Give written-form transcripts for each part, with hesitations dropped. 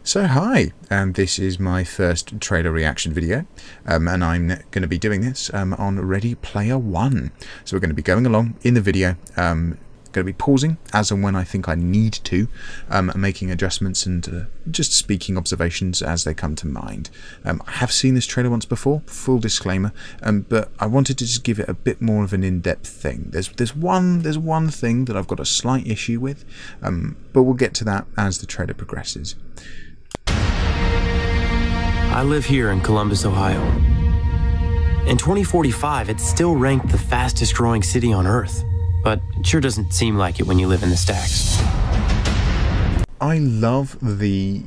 So hi, this is my first trailer reaction video, and I'm going to be doing this on Ready Player One. So we're going to be going along in the video, going to be pausing as and when I think I need to, making adjustments and just speaking observations as they come to mind. I have seen this trailer once before, full disclaimer, but I wanted to just give it a bit more of an in-depth thing. There's one thing that I've got a slight issue with, but we'll get to that as the trailer progresses. I live here in Columbus, Ohio. In 2045, it's still ranked the fastest growing city on Earth, but it sure doesn't seem like it when you live in the stacks. I love the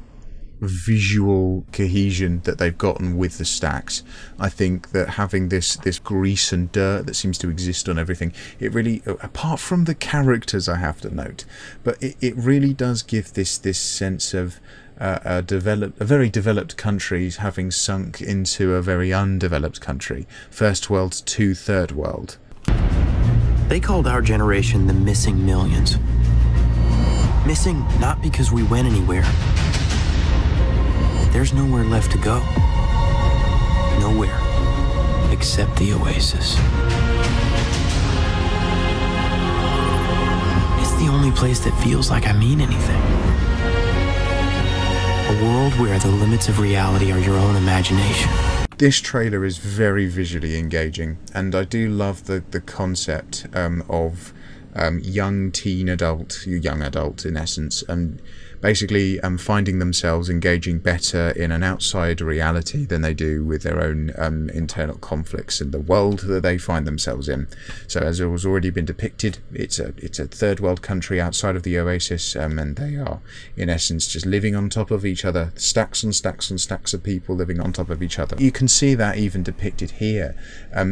visual cohesion that they've gotten with the stacks. I think that having this grease and dirt that seems to exist on everything, it really, apart from the characters I have to note, but it really does give this sense of a very developed country having sunk into a very undeveloped country. First world to third world. They called our generation the missing millions. Missing not because we went anywhere. There's nowhere left to go. Nowhere except the oasis. It's the only place that feels like I mean anything. A world where the limits of reality are your own imagination. This trailer is very visually engaging, and I do love the concept of young adult in essence, and basically finding themselves engaging better in an outside reality than they do with their own internal conflicts and the world that they find themselves in. So as it has already been depicted, it's a third world country outside of the oasis, and they are in essence just living on top of each other, stacks and stacks and stacks of people living on top of each other. You can see that even depicted here,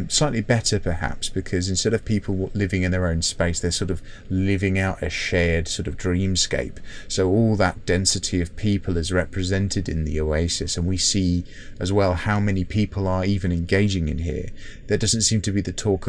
slightly better perhaps, because instead of people living in their own space, they're sort of living out a shared sort of dreamscape. So all that density of people is represented in the oasis, and we see as well how many people are even engaging in here. There doesn't seem to be the talk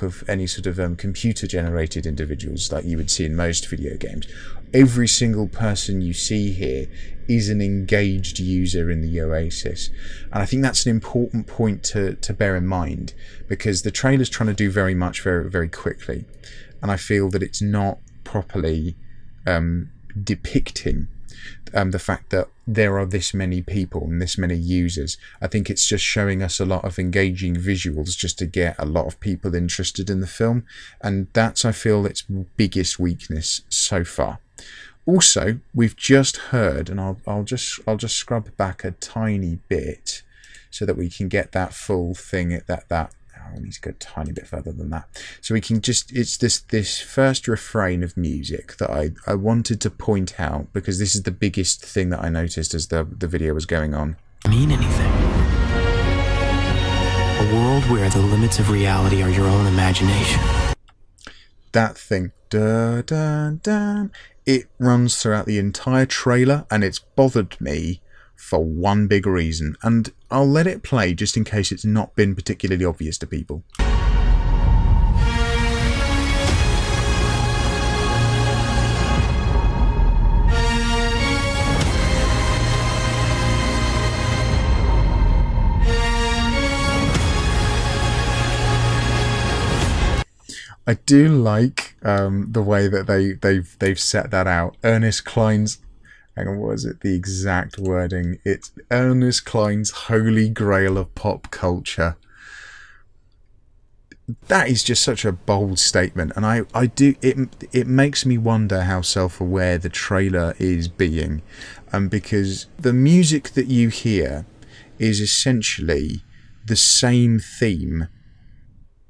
of any sort of computer generated individuals like you would see in most video games. Every single person you see here is an engaged user in the oasis, and I think that's an important point to bear in mind, because the trailer's trying to do very much very quickly, and I feel that it's not properly depicting the fact that there are this many people and this many users. I think it's just showing us a lot of engaging visuals just to get a lot of people interested in the film, and that's, I feel, its biggest weakness so far. Also, we've just heard, and I'll just scrub back a tiny bit so that we can get that full thing at that. I need to go a tiny bit further than that. So we can just, it's this first refrain of music that I wanted to point out, because this is the biggest thing that I noticed as the video was going on. Mean anything. A world where the limits of reality are your own imagination. That thing, da da da, it runs throughout the entire trailer, and it's bothered me for one big reason, and I'll let it play just in case it's not been particularly obvious to people. I do like the way that they've set that out. Ernest Cline's, hang on, what is it? The exact wording. It's Ernest Cline's holy grail of pop culture. That is just such a bold statement, and it makes me wonder how self-aware the trailer is being, because the music that you hear is essentially the same theme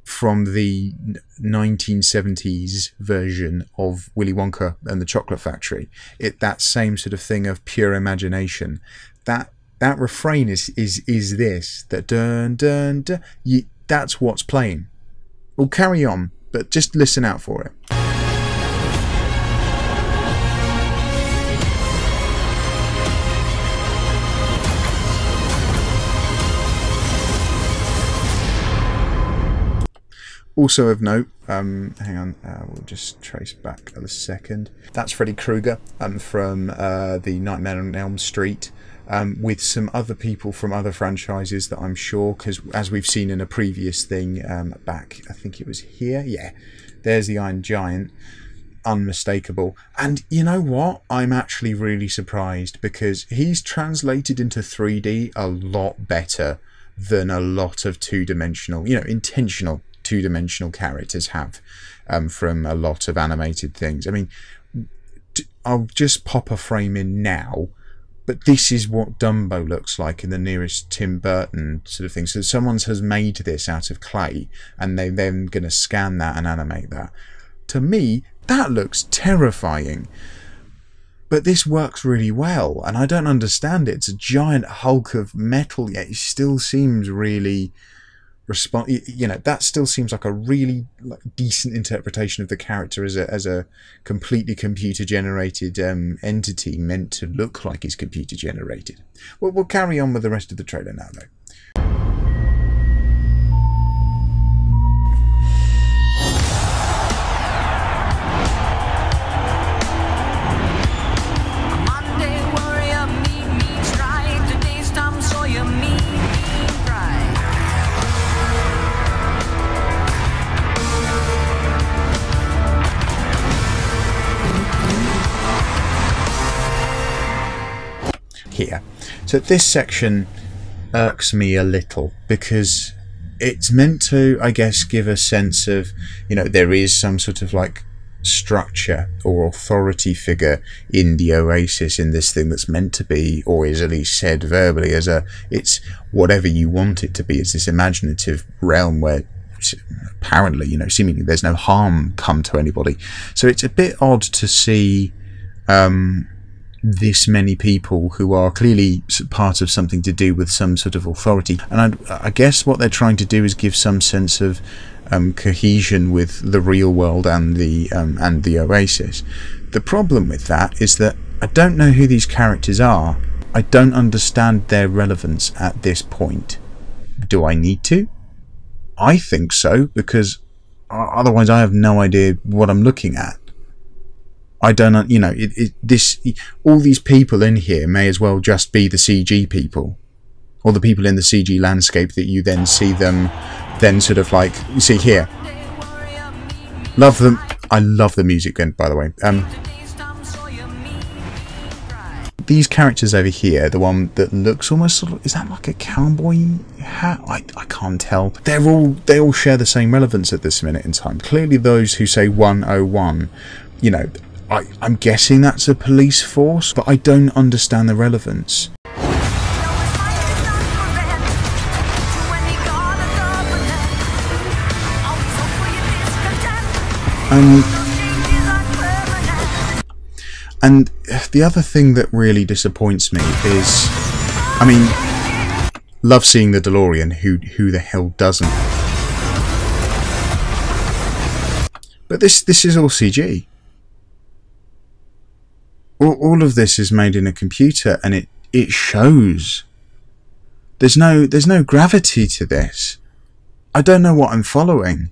from the 1970s version of Willy Wonka and the Chocolate Factory. That same sort of thing of pure imagination. That refrain is this, that dun dun dun. That's what's playing. We'll carry on, but just listen out for it. Also of note, hang on, we'll just trace back a second. That's Freddy Krueger from the Nightmare on Elm Street, with some other people from other franchises that I'm sure, because as we've seen in a previous thing back, I think it was here, yeah, there's the Iron Giant, unmistakable. And you know what? I'm actually really surprised, because he's translated into 3D a lot better than a lot of two-dimensional, intentional two-dimensional characters have from a lot of animated things. I mean, I'll just pop a frame in now, but this is what Dumbo looks like in the nearest Tim Burton sort of thing. So someone has made this out of clay, and they're then going to scan that and animate that. To me, that looks terrifying. But this works really well, and I don't understand it. It's a giant hulk of metal, yet it still seems really that still seems like a really decent interpretation of the character as a completely computer generated entity meant to look like it's computer generated. Well, we'll carry on with the rest of the trailer now, though. Here. So this section irks me a little, because it's meant to, I guess, give a sense of, there is some sort of like structure or authority figure in the Oasis, in this thing that's meant to be, or is at least said verbally as it's whatever you want it to be. It's this imaginative realm where apparently, seemingly there's no harm come to anybody. So it's a bit odd to see this many people who are clearly part of something to do with some sort of authority, and I guess what they're trying to do is give some sense of cohesion with the real world and the Oasis. The problem with that is that I don't know who these characters are. I don't understand their relevance at this point. Do I need to? I think so, because otherwise I have no idea what I'm looking at. I don't know, all these people in here may as well just be the CG people, or the people in the CG landscape that you then see them, then sort of like, you see here. Love them. I love the music, by the way. These characters over here, the one that looks almost sort of, is that like a cowboy hat? I can't tell. They all share the same relevance at this minute in time. Clearly those who say 101, I'm guessing that's a police force, but I don't understand the relevance. And the other thing that really disappoints me is, love seeing the DeLorean, who the hell doesn't? But this is all CG. All of this is made in a computer, and it shows. There's no gravity to this. I don't know what I'm following.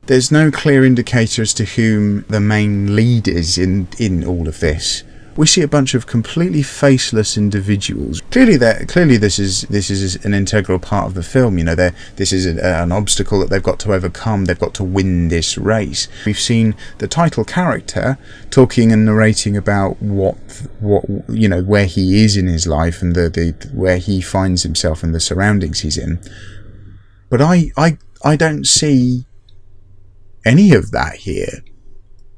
There's no clear indicator as to whom the main lead is in all of this. We see a bunch of completely faceless individuals. Clearly this is an integral part of the film. This is an obstacle that they've got to overcome. They've got to win this race. We've seen the title character talking and narrating about what where he is in his life, and the where he finds himself and the surroundings he's in. But I don't see any of that here.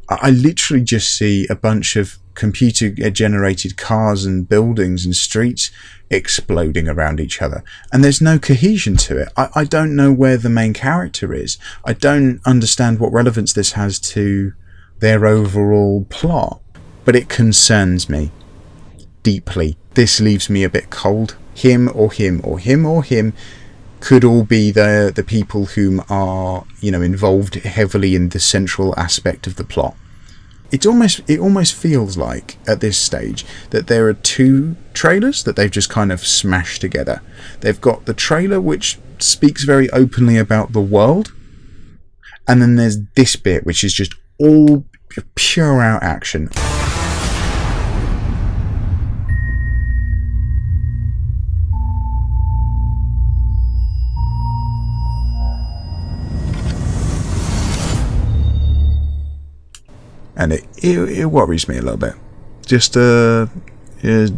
I literally just see a bunch of computer generated cars and buildings and streets exploding around each other, and there's no cohesion to it. I don't know where the main character is. I don't understand what relevance this has to their overall plot, but it concerns me deeply. This leaves me a bit cold. Him or him or him or him could all be the people whom are involved heavily in the central aspect of the plot. It almost feels like at this stage that there are two trailers that they've just kind of smashed together. They've got the trailer which speaks very openly about the world, And then there's this bit, which is just all pure out action. And it worries me a little bit. Just a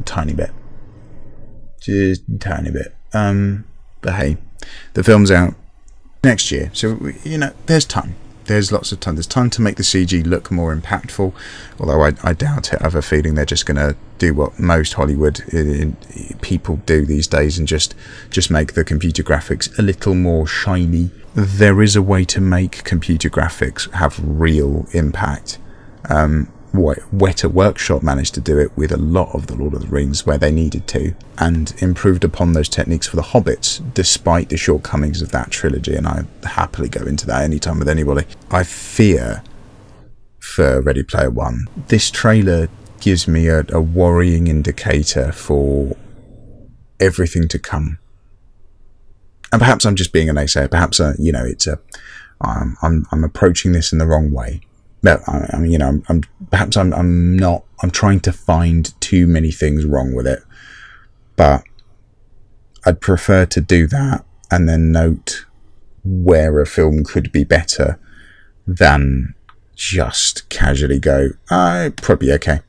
tiny bit. Just a tiny bit. But hey, the film's out next year, so you know, there's time. There's lots of time. There's time to make the CG look more impactful, although I doubt it. I have a feeling they're just going to do what most Hollywood people do these days and just make the computer graphics a little more shiny. There is a way to make computer graphics have real impact. Weta Workshop managed to do it with a lot of the Lord of the Rings where they needed to, and improved upon those techniques for the Hobbits despite the shortcomings of that trilogy, and I happily go into that anytime with anybody. I fear for Ready Player One. This trailer gives me a worrying indicator for everything to come. And perhaps I'm just being a naysayer, perhaps you know, it's I'm approaching this in the wrong way. No, I mean, you know, perhaps I'm not. I'm trying to find too many things wrong with it, but I'd prefer to do that and then note where a film could be better than just casually go, probably okay,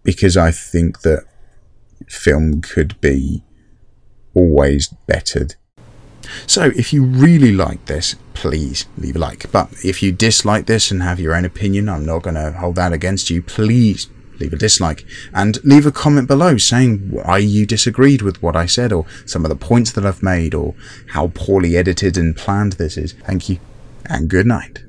because I think that film could be always bettered. So if you really like this, please leave a like. But if you dislike this and have your own opinion, I'm not going to hold that against you. Please leave a dislike and leave a comment below saying why you disagreed with what I said, or some of the points that I've made, or how poorly edited and planned this is. Thank you and good night.